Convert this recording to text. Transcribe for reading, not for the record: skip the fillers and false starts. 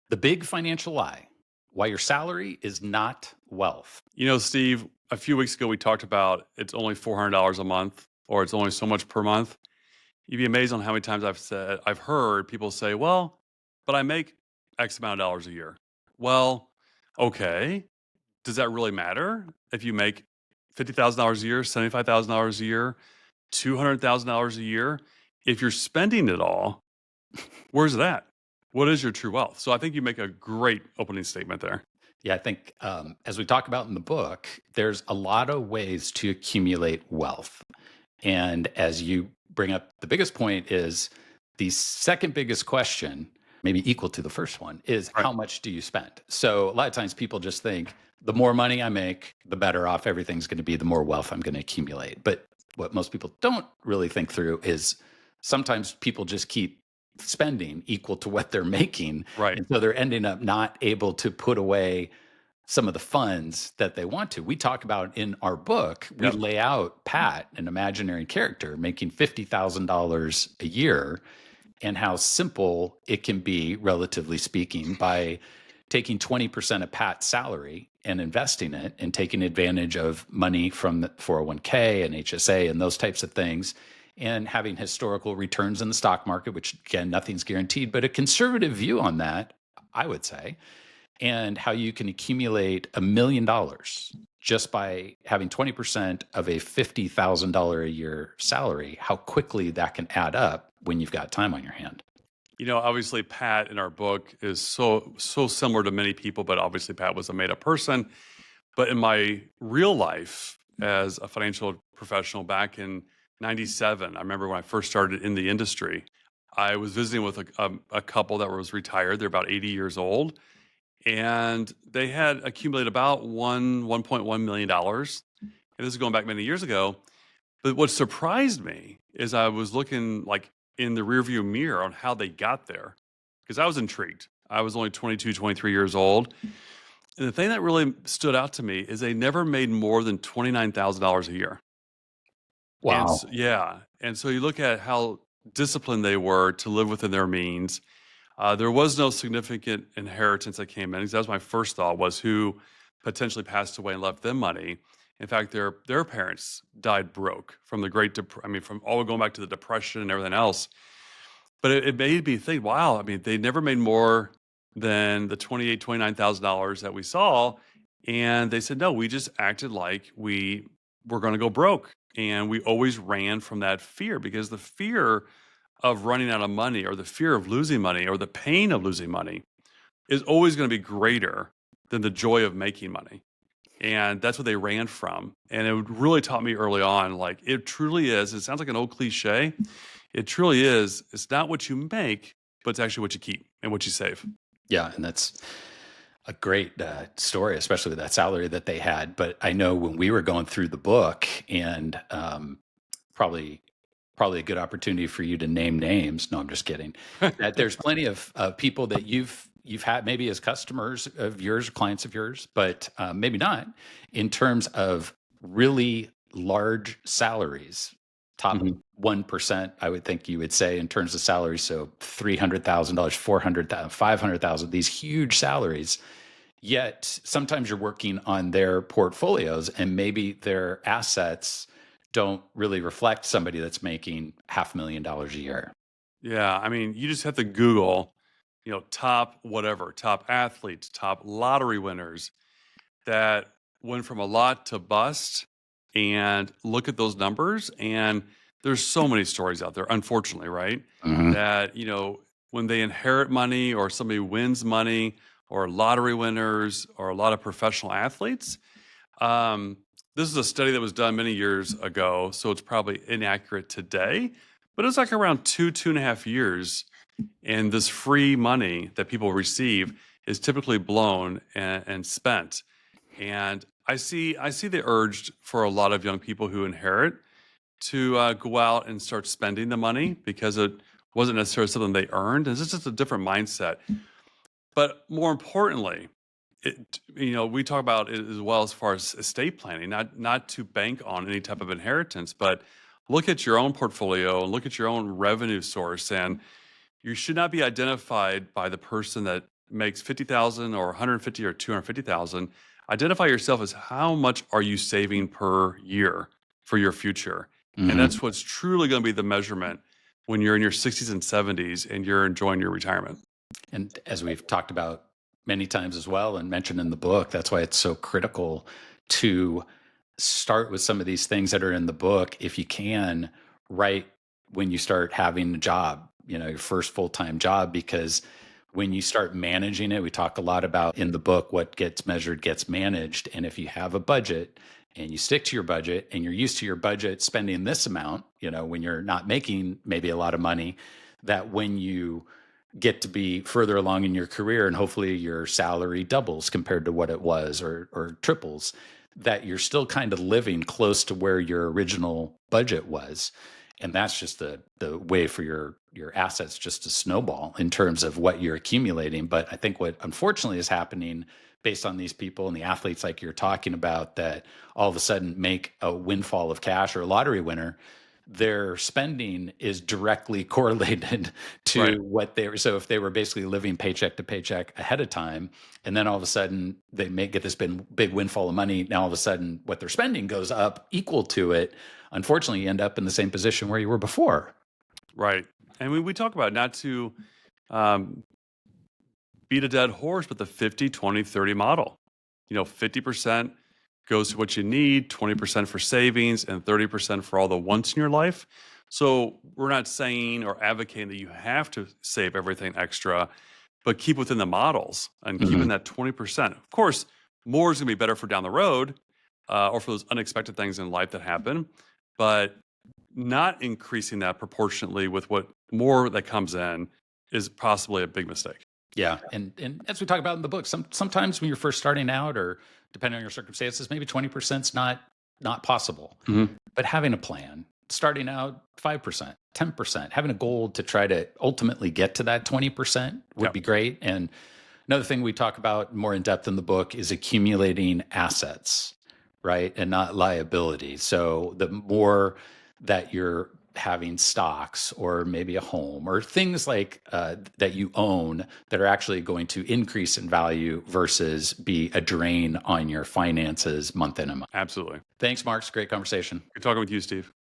The big financial lie, why your salary is not wealth. Steve, a few weeks ago we talked about it's only $400 a month or it's only so much per month. You'd be amazed on how many times I've heard people say, "Well, but I make X amount of dollars a year." Well, okay. Does that really matter if you make $50,000 a year, $75,000 a year, $200,000 a year? If you're spending it all, where's that? What is your true wealth? So I think you make a great opening statement there. Yeah, I think as we talk about in the book, there's a lot of ways to accumulate wealth. And as you bring up, the biggest point is the second biggest question, maybe equal to the first one, is Right. how much do you spend? So a lot of times people just think the more money I make, the better off everything's going to be, the more wealth I'm going to accumulate. But what most people don't really think through is sometimes people just keep spending equal to what they're making. Right. And so they're ending up not able to put away some of the funds that they want to. We talk about in our book, we Yep. lay out Pat, an imaginary character, making $50,000 a year, and how simple it can be, relatively speaking, by taking 20% of Pat's salary and investing it and taking advantage of money from the 401k and HSA and those types of things, and having historical returns in the stock market, which again, nothing's guaranteed, but a conservative view on that, I would say, and how you can accumulate $1 million just by having 20% of a $50,000 a year salary, how quickly that can add up when you've got time on your hand. Obviously Pat in our book is so similar to many people, but obviously Pat was a made up person. But in my real life as a financial professional back in 97, I remember when I first started in the industry, I was visiting with a couple that was retired. They're about 80 years old, and they had accumulated about $1.1 million. And this is going back many years ago. But what surprised me is I was looking like in the rearview mirror on how they got there because I was intrigued. I was only 22, 23 years old. And the thing that really stood out to me is they never made more than $29,000 a year. Wow. Yeah. And so you look at how disciplined they were to live within their means. There was no significant inheritance that came in. Because that was my first thought, was who potentially passed away and left them money. In fact, their parents died broke from the from all going back to the Depression and everything else. But it made me think, wow, I mean, they never made more than the $29,000 that we saw. And they said, no, we just acted like we were going to go broke. And we always ran from that fear, because the fear of running out of money, or the fear of losing money, or the pain of losing money is always going to be greater than the joy of making money. And that's what they ran from. And it really taught me early on, like, it truly is. It sounds like an old cliche. It truly is. It's not what you make, but it's actually what you keep and what you save. Yeah. And that's a great story, especially with that salary that they had. But I know when we were going through the book, and probably probably a good opportunity for you to name names. No, I'm just kidding. That there's plenty of people that you've had maybe as customers of yours, clients of yours, but maybe not in terms of really large salaries. Top Mhm. 1%, I would think you would say, in terms of salaries. So $300,000, 400,000, 500,000, these huge salaries. Yet sometimes you're working on their portfolios and maybe their assets don't really reflect somebody that's making $500,000 a year. Yeah. I mean, you just have to Google, top whatever, top athletes, top lottery winners that went from a lot to bust, and look at those numbers. And there's so many stories out there, unfortunately, right? Mhm. That, when they inherit money, or somebody wins money, or lottery winners, or a lot of professional athletes. Um, this is a study that was done many years ago, so it's probably inaccurate today, but it's like around 2.5 years. And this free money that people receive is typically blown and spent. And I see the urge for a lot of young people who inherit to go out and start spending the money, because it wasn't necessarily something they earned. It's just a different mindset. But more importantly, we talk about it as well, as far as estate planning, not to bank on any type of inheritance, but look at your own portfolio and look at your own revenue source. And you should not be identified by the person that makes 50,000 or 150 or 250,000, identify yourself as how much are you saving per year for your future. And Hmm. that's what's truly going to be the measurement when you're in your 60s and 70s and you're enjoying your retirement. And as we've talked about many times as well and mentioned in the book, that's why it's so critical to start with some of these things that are in the book, if you can, right when you start having a job, your first full-time job, because when you start managing it, we talk a lot about in the book, what gets measured gets managed. And if you have a budget and you stick to your budget and you're used to your budget spending this amount, when you're not making maybe a lot of money, that when you get to be further along in your career and hopefully your salary doubles compared to what it was, or triples, that you're still kind of living close to where your original budget was. And that's just the way for your assets just to snowball in terms of what you're accumulating. But I think what unfortunately is happening based on these people and the athletes like you're talking about, that all of a sudden make a windfall of cash, or a lottery winner, their spending is directly correlated to Right. what they were. So if they were basically living paycheck to paycheck ahead of time, and then all of a sudden they may get this big windfall of money, now all of a sudden what they're spending goes up equal to it. Unfortunately, you end up in the same position where you were before. Right. And we talk about not to um, beat a dead horse, but the 50, 20, 30 model. 50% goes to what you need, 20% for savings, and 30% for all the wants in your life. So we're not saying or advocating that you have to save everything extra, but keep within the models and keep in Mhm. that 20%. Of course, more is going to be better for down the road, or for those unexpected things in life that happen, but not increasing that proportionately with what more that comes in is possibly a big mistake. Yeah, and as we talk about in the book, sometimes when you're first starting out, or depending on your circumstances, maybe 20% is not possible. Mhm. But having a plan, starting out 5%, 10%, having a goal to try to ultimately get to that 20% would Yeah, be great. And another thing we talk about more in depth in the book is accumulating assets, right? And not liabilities. So the more that you're having stocks, or maybe a home, or things like that you own, that are actually going to increase in value versus be a drain on your finances month in and month. absolutely. Thanks, Mark. It's a great conversation. Good talking with you, Steve.